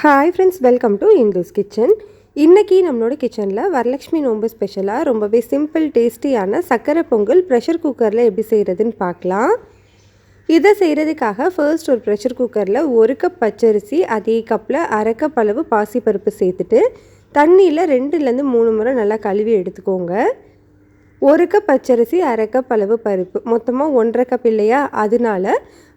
Hi friends, welcome to Indu's kitchen. இன்றைக்கி நம்மளோட கிச்சனில் வரலட்சுமி நோம்பு ஸ்பெஷலாக ரொம்பவே சிம்பிள் டேஸ்டியான சக்கரை பொங்கல் ப்ரெஷர் குக்கரில் எப்படி செய்கிறதுன்னு பார்க்கலாம். இதை செய்கிறதுக்காக ஃபர்ஸ்ட் ஒரு ப்ரெஷர் குக்கரில் 1 கப் பச்சரிசி, அதே கப்பில் அரை கப் அளவு பாசிப்பருப்பு சேர்த்துட்டு தண்ணியில் 2லேருந்து 3 முறை நல்லா கழுவி எடுத்துக்கோங்க. 1 கப் பச்சரிசி, அரை கப் அளவு பருப்பு, மொத்தமாக 1.5 கப் இல்லையா? அதனால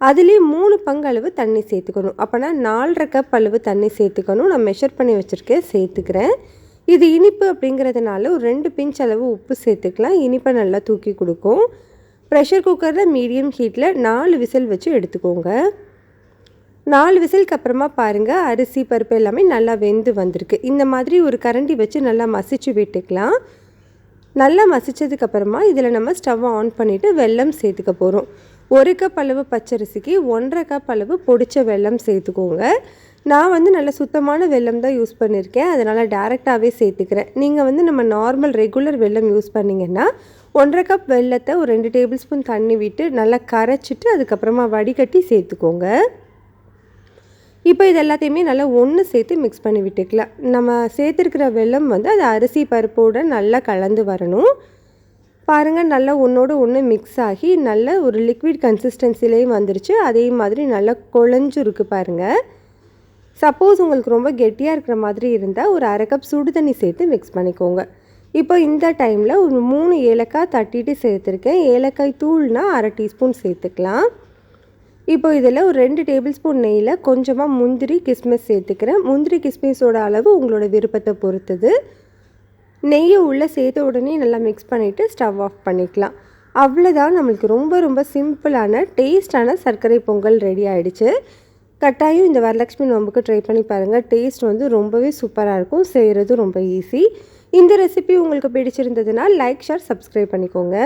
அதுலேயே 3 பங்கு அளவு தண்ணி சேர்த்துக்கணும். அப்போனா 4.5 கப் அளவு தண்ணி சேர்த்துக்கணும். நான் மெஷர் பண்ணி வச்சுருக்கேன், சேர்த்துக்கிறேன். இது இனிப்பு அப்படிங்கிறதுனால ஒரு 2 பிஞ்ச் அளவு உப்பு சேர்த்துக்கலாம். இனிப்பை நல்லா தூக்கி கொடுக்கும். ப்ரெஷர் குக்கரில் மீடியம் ஹீட்டில் 4 விசில் வச்சு எடுத்துக்கோங்க. 4 விசிலுக்கு அப்புறமா பாருங்கள், அரிசி பருப்பு எல்லாமே நல்லா வெந்து வந்திருக்கு. இந்த மாதிரி ஒரு கரண்டி வச்சு நல்லா மசிச்சு விட்டுக்கலாம். நல்லா மசித்ததுக்கப்புறமா இதில் நம்ம ஸ்டவ்வை ஆன் பண்ணிவிட்டு வெல்லம் சேர்த்துக்க போகிறோம். 1 கப் அளவு பச்சரிசிக்கு 1.5 கப் அளவு பொடிச்ச வெல்லம் சேர்த்துக்கோங்க. நான் நல்ல சுத்தமான வெல்லம் தான் யூஸ் பண்ணியிருக்கேன், அதனால் டேரெக்டாகவே சேர்த்துக்கிறேன். நீங்கள் நம்ம நார்மல் ரெகுலர் வெல்லம் யூஸ் பண்ணிங்கன்னா 1.5 கப் வெல்லத்தை ஒரு 2 டேபிள் ஸ்பூன் தண்ணி விட்டு நல்லா கரைச்சிட்டு அதுக்கப்புறமா வடிகட்டி சேர்த்துக்கோங்க. இப்போ இது எல்லாத்தையுமே நல்லா ஒன்று சேர்த்து மிக்ஸ் பண்ணி விட்டுக்கலாம். நம்ம சேர்த்துருக்கிற வெல்லம் அது அரிசி பருப்போடு நல்லா கலந்து வரணும். பாருங்கள், நல்லா ஒன்றோடு ஒன்று மிக்ஸ் ஆகி நல்ல ஒரு லிக்விட் கன்சிஸ்டன்சிலேயும் வந்துருச்சு. அதே மாதிரி நல்லா குழஞ்சிருக்கு பாருங்கள். சப்போஸ் உங்களுக்கு ரொம்ப கெட்டியாக இருக்கிற மாதிரி இருந்தால் ஒரு அரை கப் சுடு தண்ணி சேர்த்து மிக்ஸ் பண்ணிக்கோங்க. இப்போ இந்த டைமில் ஒரு 3 ஏலக்காய் தட்டிட்டு சேர்த்துருக்கேன். ஏலக்காய் தூள்னா அரை டீஸ்பூன் சேர்த்துக்கலாம். இப்போ இதில் ஒரு 2 டேபிள் ஸ்பூன் நெய்யில் கொஞ்சமாக முந்திரி கிஸ்மிஸ் சேர்த்துக்கிறேன். முந்திரி கிஸ்மிஸோட அளவு உங்களோட விருப்பத்தை பொறுத்தது. நெய்யை உள்ளே சேர்த்த உடனே நல்லா மிக்ஸ் பண்ணிவிட்டு ஸ்டவ் ஆஃப் பண்ணிக்கலாம். அவ்வளோதான், நம்மளுக்கு ரொம்ப ரொம்ப சிம்பிளான டேஸ்டான சர்க்கரை பொங்கல் ரெடி ஆகிடுச்சு. கட்டாயம் இந்த வரலட்சுமி நோம்புக்கு ட்ரை பண்ணி பாருங்கள். டேஸ்ட் ரொம்பவே சூப்பராக இருக்கும். செய்கிறது ரொம்ப ஈஸி. இந்த ரெசிபி உங்களுக்கு பிடிச்சிருந்ததுன்னா லைக், ஷேர், சப்ஸ்கிரைப் பண்ணிக்கோங்க.